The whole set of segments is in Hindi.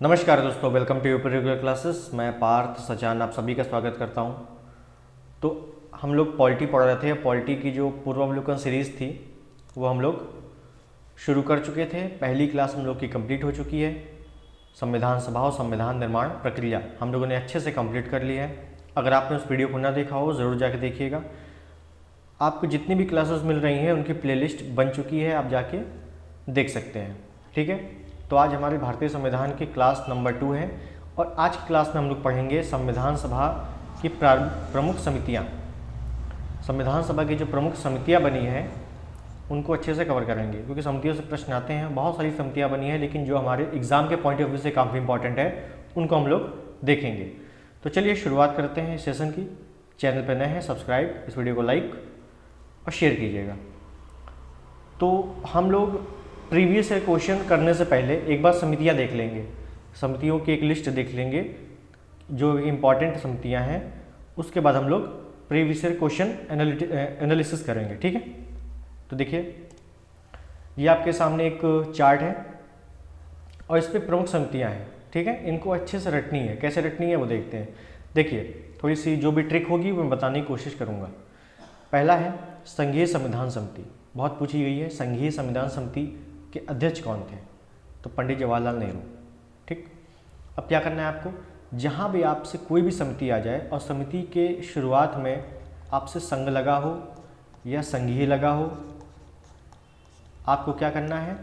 नमस्कार दोस्तों, welcome to UP regular classes. मैं पार्थ सचान आप सभी का स्वागत करता हूं। तो हम लोग पॉलिटी पढ़ रहे थे। पॉलिटी की जो पूर्वावलोकन सीरीज़ थी वो हम लोग शुरू कर चुके थे। पहली क्लास हम लोग की कंप्लीट हो चुकी है। संविधान सभा और संविधान निर्माण प्रक्रिया हम लोगों ने अच्छे से कंप्लीट कर ली है। अगर आपने उस वीडियो को ना देखा हो ज़रूर जाके देखिएगा। आपको जितनी भी क्लासेस मिल रही हैं उनकी प्लेलिस्ट बन चुकी है, आप जाके देख सकते हैं। ठीक है, तो आज हमारे भारतीय संविधान की क्लास नंबर 2 है और आज की क्लास में हम लोग पढ़ेंगे संविधान सभा की प्रमुख समितियां। संविधान सभा की जो प्रमुख समितियां बनी हैं उनको अच्छे से कवर करेंगे, क्योंकि समितियों से प्रश्न आते हैं। बहुत सारी समितियां बनी हैं, लेकिन जो हमारे एग्जाम के पॉइंट ऑफ व्यू से काफ़ी इंपॉर्टेंट है उनको हम लोग देखेंगे। तो चलिए शुरुआत करते हैं इस सेशन की। चैनल पर नए हैं सब्सक्राइब, इस वीडियो को लाइक और शेयर कीजिएगा। तो हम लोग प्रीवियस ईयर क्वेश्चन करने से पहले एक बार समितियां देख लेंगे। समितियों की एक लिस्ट देख लेंगे जो इम्पॉर्टेंट समितियां हैं। उसके बाद हम लोग प्रीवियस ईयर क्वेश्चन एनालिसिस करेंगे। ठीक है, तो देखिए ये आपके सामने एक चार्ट है और इस पर प्रमुख समितियां हैं। ठीक है, इनको अच्छे से रटनी है। कैसे रटनी है वो देखते हैं। देखिए थोड़ी सी जो भी ट्रिक होगी वो मैं बताने की कोशिश करूँगा। पहला है संघीय संविधान समिति, बहुत पूछी गई है। संघीय संविधान समिति के अध्यक्ष कौन थे? तो पंडित जवाहरलाल नेहरू। ठीक, अब क्या करना है आपको, जहाँ भी आपसे कोई भी समिति आ जाए और समिति के शुरुआत में आपसे संघ लगा हो या संघीय लगा हो, आपको क्या करना है,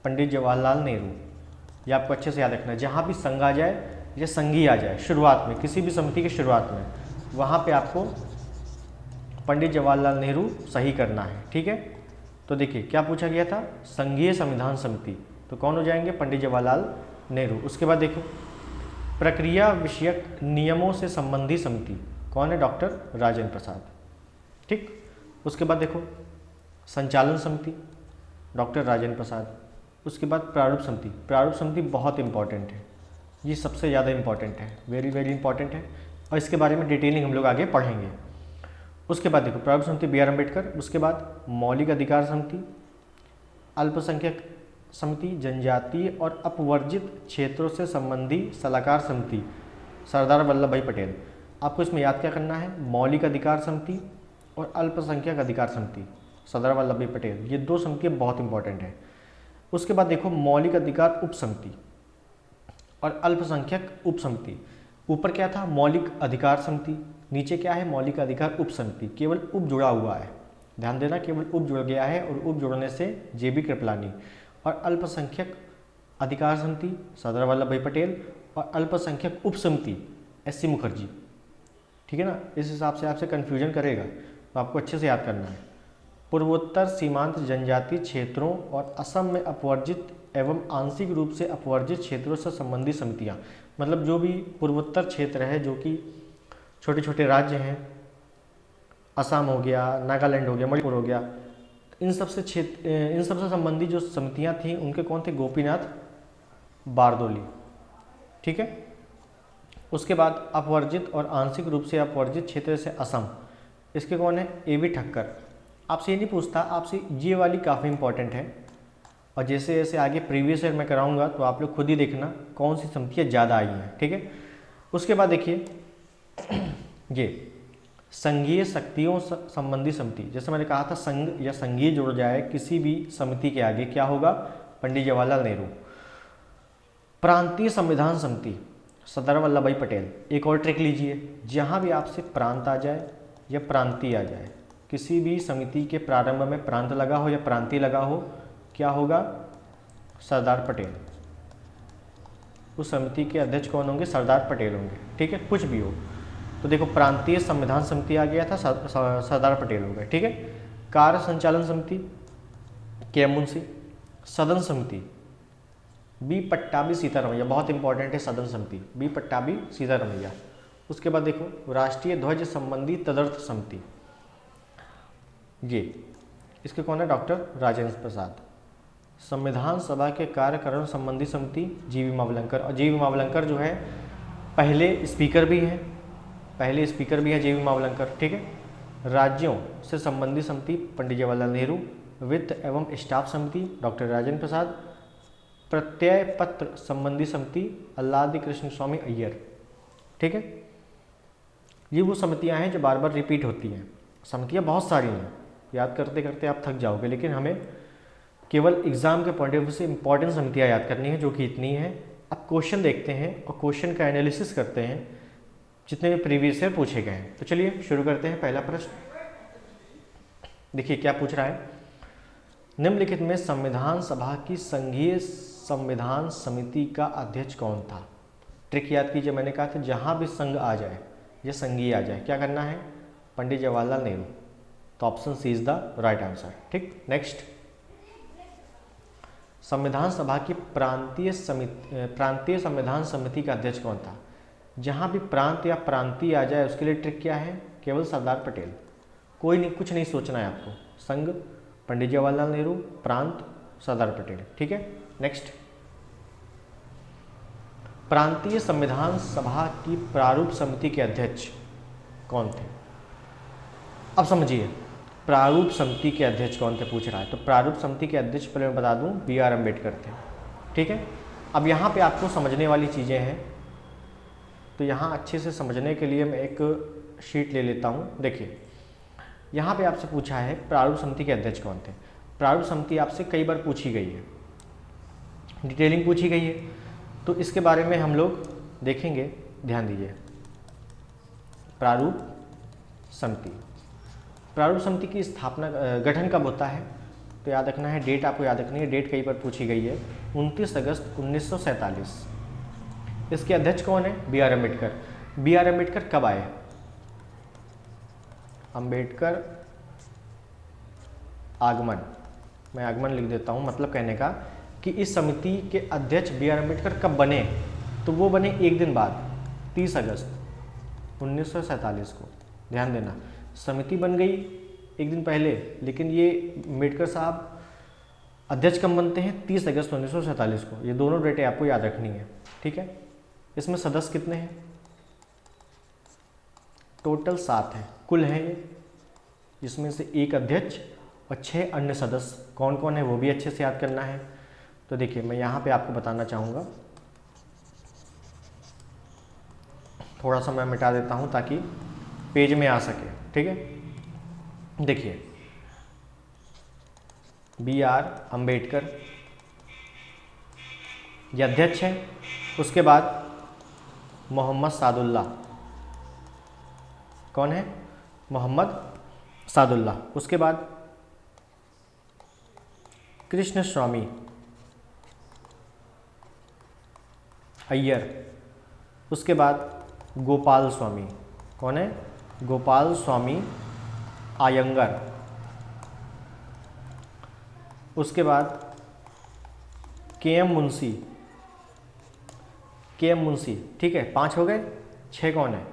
पंडित जवाहरलाल नेहरू, ये आपको अच्छे से याद रखना है। जहाँ भी संघ आ जाए या संघीय आ जाए शुरुआत में, किसी भी समिति के शुरुआत में, वहाँ पे आपको पंडित जवाहरलाल नेहरू सही करना है। ठीक है, तो देखिए क्या पूछा गया था, संघीय संविधान समिति, तो कौन हो जाएंगे, पंडित जवाहरलाल नेहरू। उसके बाद देखो प्रक्रिया विषयक नियमों से संबंधी समिति, कौन है, डॉक्टर राजेंद्र प्रसाद। ठीक, उसके बाद देखो संचालन समिति, डॉक्टर राजेंद्र प्रसाद। उसके बाद प्रारूप समिति। प्रारूप समिति बहुत इंपॉर्टेंट है, ये सबसे ज़्यादा इंपॉर्टेंट है, वेरी वेरी इंपॉर्टेंट है, और इसके बारे में डिटेलिंग हम लोग आगे पढ़ेंगे। उसके बाद देखो प्रारूप समिति बी आर अम्बेडकर। उसके बाद मौलिक अधिकार समिति, अल्पसंख्यक समिति, जनजातीय और अपवर्जित क्षेत्रों से संबंधी सलाहकार समिति, सरदार वल्लभ भाई पटेल। आपको इसमें याद क्या करना है, मौलिक अधिकार समिति और अल्पसंख्यक अधिकार समिति, सरदार वल्लभ भाई पटेल, ये दो समितियाँ बहुत इंपॉर्टेंट है। उसके बाद देखो मौलिक अधिकार उप समिति और अल्पसंख्यक उप समिति। ऊपर क्या था, मौलिक अधिकार समिति, नीचे क्या है, मौलिक अधिकार उप समिति। केवल उप जुड़ा हुआ है, ध्यान देना, केवल उप जुड़ गया है, और उप जुड़ने से जेबी कृपलानी। और अल्पसंख्यक अधिकार समिति सरदार वल्लभ भाई पटेल, और अल्पसंख्यक उप समिति एस.सी. मुखर्जी। ठीक है ना, इस हिसाब से आपसे कन्फ्यूजन करेगा, तो आपको अच्छे से याद करना है। पूर्वोत्तर सीमांत जनजातीय क्षेत्रों और असम में अपवर्जित एवं आंशिक रूप से अपवर्जित क्षेत्रों से संबंधित समितियाँ, मतलब जो भी पूर्वोत्तर क्षेत्र है, जो कि छोटे छोटे राज्य हैं, असम हो गया, नागालैंड हो गया, मणिपुर हो गया, इन सबसे संबंधित जो समितियां थी उनके कौन थे, गोपीनाथ बारदोली। ठीक है, उसके बाद अपवर्जित और आंशिक रूप से अपवर्जित क्षेत्र से असम, इसके कौन है, ए.बी. ठक्कर। आपसे ये नहीं पूछता, आपसे ये वाली काफ़ी इंपॉर्टेंट है, और जैसे जैसे आगे प्रीवियस ईयर में कराऊंगा तो आप लोग खुद ही देखना कौन सी समितियाँ ज़्यादा आई हैं। ठीक है, उसके बाद देखिए ये संघीय शक्तियों संबंधी समिति, जैसे मैंने कहा था संघ या संघीय जुड़ जाए किसी भी समिति के आगे, क्या होगा, पंडित जवाहरलाल नेहरू। प्रांतीय संविधान समिति, सरदार वल्लभ भाई पटेल। एक और ट्रिक लीजिए, जहाँ भी आपसे प्रांत आ जाए या प्रांतीय आ जाए, किसी भी समिति के प्रारंभ में प्रांत लगा हो या प्रांतीय लगा हो, क्या होगा, सरदार पटेल। उस समिति के अध्यक्ष कौन होंगे, सरदार पटेल होंगे। ठीक है, कुछ भी हो, तो देखो प्रांतीय संविधान समिति आ गया था, सरदार पटेल हो गए। ठीक है, कार्य संचालन समिति के एम मुंशी। सदन समिति बी पट्टाभी सीतारमैया, बहुत इंपॉर्टेंट है सदन समिति, बी पट्टाभी सीतारमैया। उसके बाद देखो राष्ट्रीय ध्वज संबंधी तदर्थ समिति, ये इसके कौन है, डॉक्टर राजेंद्र प्रसाद। संविधान सभा के कार्यकरण संबंधी समिति जी.वी. मावलंकर, और जी.वी. मावलंकर जो है पहले स्पीकर भी हैं, जी.वी. मावलंकर। ठीक है, राज्यों से संबंधित समिति पंडित जवाहरलाल नेहरू। वित्त एवं स्टाफ समिति डॉक्टर राजेंद्र प्रसाद। प्रत्यय पत्र संबंधी समिति अल्लादी कृष्ण स्वामी अय्यर। ठीक है, ये वो समितियां हैं जो बार बार रिपीट होती हैं। समितियां बहुत सारी हैं, याद करते करते आप थक जाओगे, लेकिन हमें केवल एग्जाम के पॉइंट ऑफ व्यू से इंपॉर्टेंट समितियां याद करनी है, जो कि इतनी है। अब क्वेश्चन देखते हैं और क्वेश्चन का एनालिसिस करते हैं जितने भी प्रीवियस ईयर पूछे गए हैं। तो चलिए शुरू करते हैं। पहला प्रश्न देखिए क्या पूछ रहा है। निम्नलिखित में संविधान सभा की संघीय संविधान समिति का अध्यक्ष कौन था। ट्रिक याद कीजिए, मैंने कहा था जहां भी संघ आ जाए या संघीय आ जाए क्या करना है, पंडित जवाहरलाल नेहरू। तो option C is the right answer. ठीक, नेक्स्ट, संविधान सभा की प्रांतीय संविधान समिति का अध्यक्ष कौन था। जहां भी प्रांत या प्रांतीय आ जाए उसके लिए ट्रिक क्या है, केवल सरदार पटेल। कोई नहीं, कुछ नहीं सोचना है आपको। संघ पंडित जवाहरलाल नेहरू, प्रांत सरदार पटेल। ठीक है, नेक्स्ट, प्रांतीय संविधान सभा की प्रारूप समिति के अध्यक्ष कौन थे। अब समझिए प्रारूप समिति के अध्यक्ष कौन थे पूछ रहा है। तो प्रारूप समिति के अध्यक्ष पहले मैं बता दूं B.R. अम्बेडकर थे। ठीक है, अब यहाँ पे आपको समझने वाली चीज़ें हैं, तो यहाँ अच्छे से समझने के लिए मैं एक शीट ले लेता हूँ। देखिए यहाँ पे आपसे पूछा है प्रारूप समिति के अध्यक्ष कौन थे। प्रारूप समिति आपसे कई बार पूछी गई है, डिटेलिंग पूछी गई है, तो इसके बारे में हम लोग देखेंगे। ध्यान दीजिए, प्रारूप समिति, प्रारूप समिति की स्थापना गठन कब होता है, तो याद रखना है, डेट आपको याद रखनी है, डेट कई बार पूछी गई है, 29 अगस्त 1947। इसके अध्यक्ष कौन है, B.R. अम्बेडकर। B.R. अम्बेडकर कब आए, अम्बेडकर आगमन, मैं आगमन लिख देता हूँ, मतलब कहने का कि इस समिति के अध्यक्ष B.R. अम्बेडकर कब बने, तो वो बने एक दिन बाद 30 अगस्त 1947 को। ध्यान देना, समिति बन गई एक दिन पहले, लेकिन ये अम्बेडकर साहब अध्यक्ष कब बनते हैं, 30 अगस्त 1947 को। ये दोनों डेटें आपको याद रखनी है। ठीक है, इसमें सदस्य कितने हैं, टोटल 7 हैं कुल हैं ये, जिसमें से एक अध्यक्ष और 6 अन्य सदस्य। कौन कौन है वो भी अच्छे से याद करना है। तो देखिए मैं यहाँ पे आपको बताना चाहूँगा, थोड़ा सा मैं मिटा देता हूँ ताकि पेज में आ सके। ठीक है, देखिए B.R. अम्बेडकर ये अध्यक्ष हैं। उसके बाद मोहम्मद सादुल्लाह, कौन है, मोहम्मद सादुल्लाह। उसके बाद कृष्ण स्वामी अय्यर। उसके बाद गोपाल स्वामी, कौन है, गोपाल स्वामी आयंगर। उसके बाद K.M. मुंशी, K.M. मुंशी। ठीक है, 5 हो गए, 6 कौन है,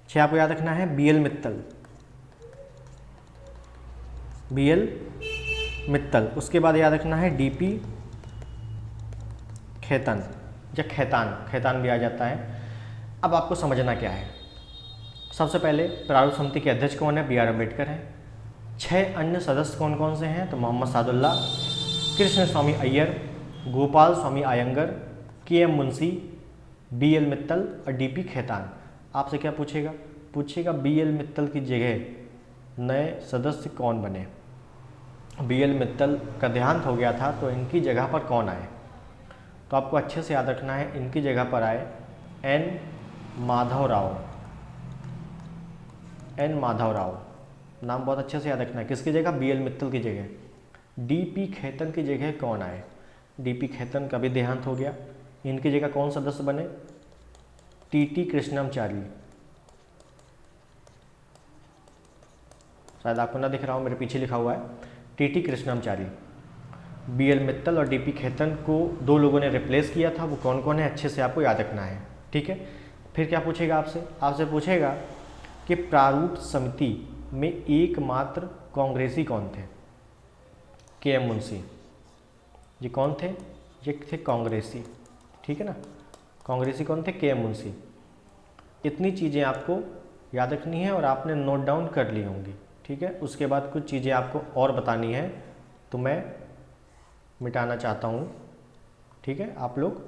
6 आपको याद रखना है, B.L. मित्तल, B.L. मित्तल। उसके बाद याद रखना है D.P. खेतन या खैतान, खैतान भी आ जाता है। अब आपको समझना क्या है, सबसे पहले प्रारूप समिति के अध्यक्ष कौन है, B.R. अम्बेडकर है। 6 अन्य सदस्य कौन कौन से हैं, तो मोहम्मद सादुल्लाह, कृष्ण स्वामी अय्यर, गोपाल स्वामी आयंगर, K.M. मुंशी, B.L. मित्तल और D.P. खेतान। आपसे क्या पूछेगा, पूछेगा B.L. मित्तल की जगह नए सदस्य कौन बने। B.L. मित्तल का देहांत हो गया था, तो इनकी जगह पर कौन आए, तो आपको अच्छे से याद रखना है, इनकी जगह पर आए N. माधव राव। N. माधव राव नाम बहुत अच्छे से याद रखना है, किसकी जगह, B.L. मित्तल की जगह। D.P. खेतन की जगह कौन आए, D.P. खेतन का भी देहांत हो गया, इनकी जगह कौन सदस्य बने, T.T. कृष्णमाचारी। शायद आपको ना दिख रहा हो, मेरे पीछे लिखा हुआ है T.T. कृष्णमाचारी। B.L. मित्तल और D.P. खेतन को 2 लोगों ने रिप्लेस किया था, वो कौन कौन है अच्छे से आपको याद रखना है। ठीक है, फिर क्या पूछेगा आपसे, आपसे पूछेगा कि प्रारूप समिति में एकमात्र कांग्रेसी कौन थे, K.M. मुंशी। ये कौन थे, ये थे कांग्रेसी। ठीक है ना, कांग्रेसी कौन थे, K.M. मुंशी। इतनी चीज़ें आपको याद रखनी है और आपने नोट डाउन कर ली होंगी। ठीक है, उसके बाद कुछ चीज़ें आपको और बतानी है, तो मैं मिटाना चाहता हूँ ठीक है, आप लोग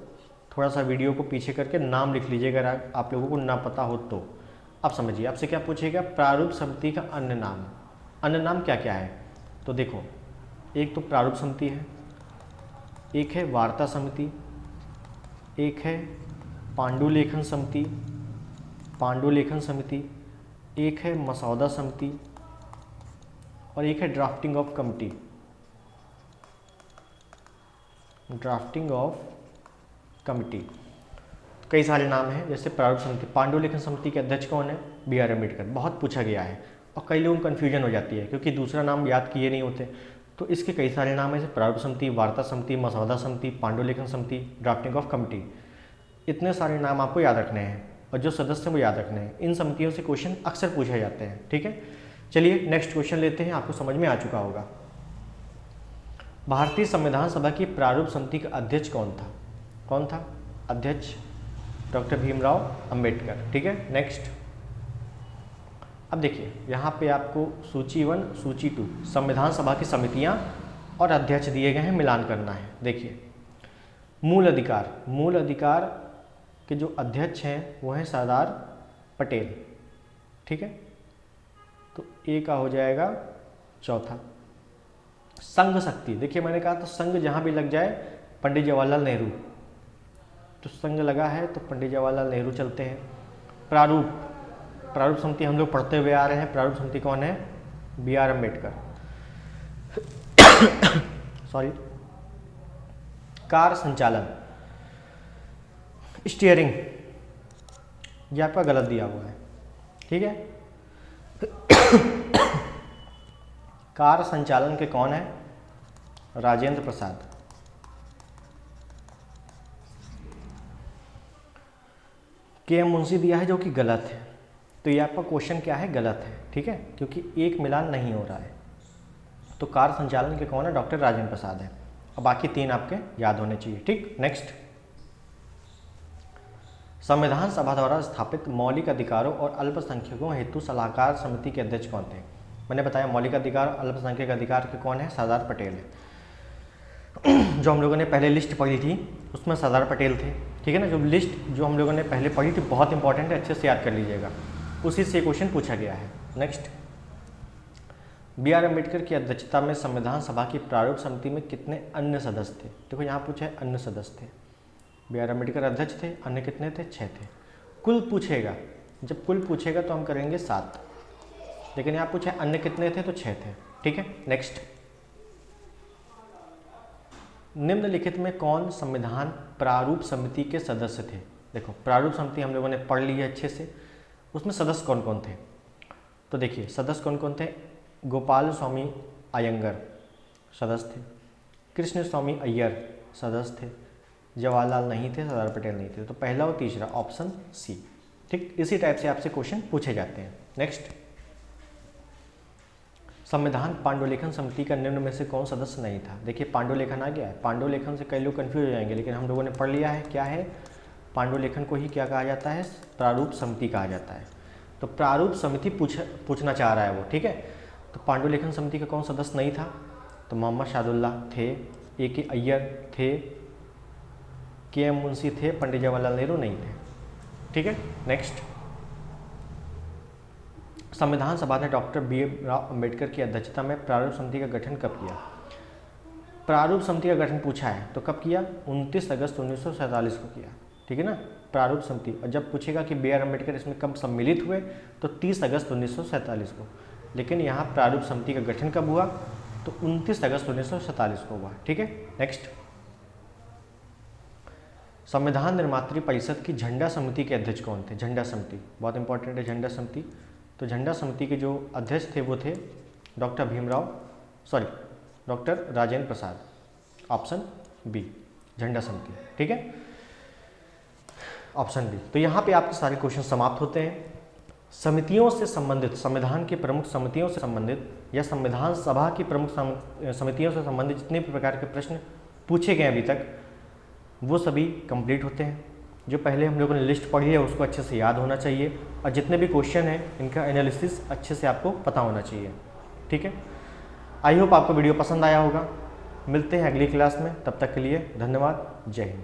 थोड़ा सा वीडियो को पीछे करके नाम लिख लीजिए अगर आप लोगों को ना पता हो तो। अब समझिए आपसे क्या पूछेगा, प्रारूप समिति का अन्य नाम। अन्य नाम क्या क्या है, तो देखो एक तो प्रारूप समिति है, एक है वार्ता समिति, एक है पांडुलेखन समिति, पांडुलेखन समिति, एक है मसौदा समिति और एक है drafting of committee, drafting of committee. कई सारे नाम हैं, जैसे प्रारूप समिति, पांडुलेखन समिति के अध्यक्ष कौन है, बी.आर. अम्बेडकर, बहुत पूछा गया है और कई लोगों को कन्फ्यूजन हो जाती है क्योंकि दूसरा नाम याद किए नहीं होते। तो इसके कई सारे नाम हैं, जैसे प्रारूप समिति, वार्ता समिति, मसौदा समिति, पांडुलेखन समिति, ड्राफ्टिंग ऑफ कमिटी। इतने सारे नाम आपको याद रखने हैं और जो सदस्य वो याद रखने हैं। इन समितियों से क्वेश्चन अक्सर पूछे जाते हैं, ठीक है। चलिए नेक्स्ट क्वेश्चन लेते हैं, आपको समझ में आ चुका होगा। भारतीय संविधान सभा की प्रारूप समिति का अध्यक्ष कौन था, कौन था अध्यक्ष, डॉक्टर भीमराव अंबेडकर, ठीक है। नेक्स्ट, अब देखिए यहाँ पे आपको सूची 1 सूची 2 संविधान सभा की समितियाँ और अध्यक्ष दिए गए हैं, मिलान करना है। देखिए मूल अधिकार, मूल अधिकार के जो अध्यक्ष हैं वो हैं सरदार पटेल, ठीक है, तो ए का हो जाएगा चौथा। संघ शक्ति, देखिए मैंने कहा था संघ जहाँ भी लग जाए पंडित जवाहरलाल नेहरू, तो संघ लगा है तो पंडित जवाहरलाल नेहरू चलते हैं। प्रारूप, प्रारूप समिति हम लोग पढ़ते हुए आ रहे हैं, प्रारूप समिति कौन है, बी.आर. अम्बेडकर। सॉरी, कार संचालन, स्टीयरिंग, ये आपका गलत दिया हुआ है, ठीक है। कार संचालन के कौन है, राजेंद्र प्रसाद। के.एम. मुंशी दिया है जो कि गलत है, तो ये आपका क्वेश्चन क्या है, गलत है, ठीक है, क्योंकि एक मिलान नहीं हो रहा है। तो कार संचालन के कौन है, डॉक्टर राजेंद्र प्रसाद है, और बाकी 3 आपके याद होने चाहिए, ठीक। नेक्स्ट, संविधान सभा द्वारा स्थापित मौलिक अधिकारों और अल्पसंख्यकों हेतु सलाहकार समिति के अध्यक्ष कौन थे। मैंने बताया मौलिक अधिकार और अल्पसंख्यक अधिकार के कौन है, सरदार पटेल है। जो हम लोगों ने पहले लिस्ट पढ़ी थी उसमें सरदार पटेल थे, ठीक है ना। जो लिस्ट जो हम लोगों ने पहले पढ़ी थी बहुत इंपॉर्टेंट है, अच्छे से याद कर लीजिएगा, उसी से क्वेश्चन पूछा गया है। Next, B R. अम्बेडकर की अध्यक्षता में संविधान सभा की प्रारूप समिति में कितने अन्य सदस्य थे। देखो यहाँ पूछा है अन्य सदस्य थे, बी.आर. अम्बेडकर अध्यक्ष थे, अन्य कितने थे, 6 थे। कुल पूछेगा, जब कुल पूछेगा तो हम करेंगे 7, लेकिन यहाँ पूछे अन्य कितने थे तो 6 थे, ठीक है। नेक्स्ट, निम्नलिखित में कौन संविधान प्रारूप समिति के सदस्य थे। देखो प्रारूप समिति हम लोगों ने पढ़ ली है अच्छे से, उसमें सदस्य कौन कौन थे, तो देखिए सदस्य कौन कौन थे, गोपाल स्वामी अयंगर सदस्य थे, कृष्ण स्वामी अय्यर सदस्य थे, जवाहरलाल नहीं थे, सरदार पटेल नहीं थे। तो पहला और तीसरा ऑप्शन सी, ठीक। इसी टाइप से आपसे क्वेश्चन पूछे जाते हैं। नेक्स्ट, संविधान पांडुलेखन समिति का निम्न में से कौन सदस्य नहीं था। देखिए पांडुलेखन आ गया है, पांडुलेखन से कई लोग कंफ्यूज हो जाएंगे, लेकिन हम लोगों ने पढ़ लिया है क्या है, पांडुलेखन को ही क्या कहा जाता है, प्रारूप समिति कहा जाता है। तो प्रारूप समिति पूछना चाह रहा है वो, ठीक है। तो पांडुलेखन समिति का कौन सदस्य नहीं था, तो मोहम्मद शाहदुल्लाह थे, ए.के. अय्यर थे, के.एम. मुंशी थे, पंडित जवाहरलाल नेहरू नहीं थे, ठीक है। नेक्स्ट, संविधान सभा ने डॉक्टर भीमराव अंबेडकर की अध्यक्षता में प्रारूप समिति का गठन कब किया। प्रारूप समिति का गठन पूछा है तो कब किया, 29 अगस्त 1947 को किया, ठीक है ना, प्रारूप समिति। और जब पूछेगा कि बी.आर. अम्बेडकर इसमें कब सम्मिलित हुए तो 30 अगस्त 1947 को, लेकिन यहाँ प्रारूप समिति का गठन कब हुआ तो 29 अगस्त 1947 को हुआ, ठीक है। नेक्स्ट, संविधान निर्मात्री परिषद की झंडा समिति के अध्यक्ष कौन थे। झंडा समिति बहुत इंपॉर्टेंट है, झंडा समिति। तो झंडा समिति के जो अध्यक्ष थे वो थे doctor Rajendra Prasad, option B झंडा समिति, ठीक है, ऑप्शन बी। तो यहाँ पे आपके सारे क्वेश्चन समाप्त होते हैं। समितियों से संबंधित, संविधान की प्रमुख समितियों से संबंधित या संविधान सभा की प्रमुख समितियों से संबंधित जितने भी प्रकार के प्रश्न पूछे गए अभी तक वो सभी कंप्लीट होते हैं। जो पहले हम लोगों ने लिस्ट पढ़ी है उसको अच्छे से याद होना चाहिए, और जितने भी क्वेश्चन हैं इनका एनालिसिस अच्छे से आपको पता होना चाहिए, ठीक है। आई होप आपको वीडियो पसंद आया होगा। मिलते हैं अगली क्लास में, तब तक के लिए धन्यवाद। जय हिंद।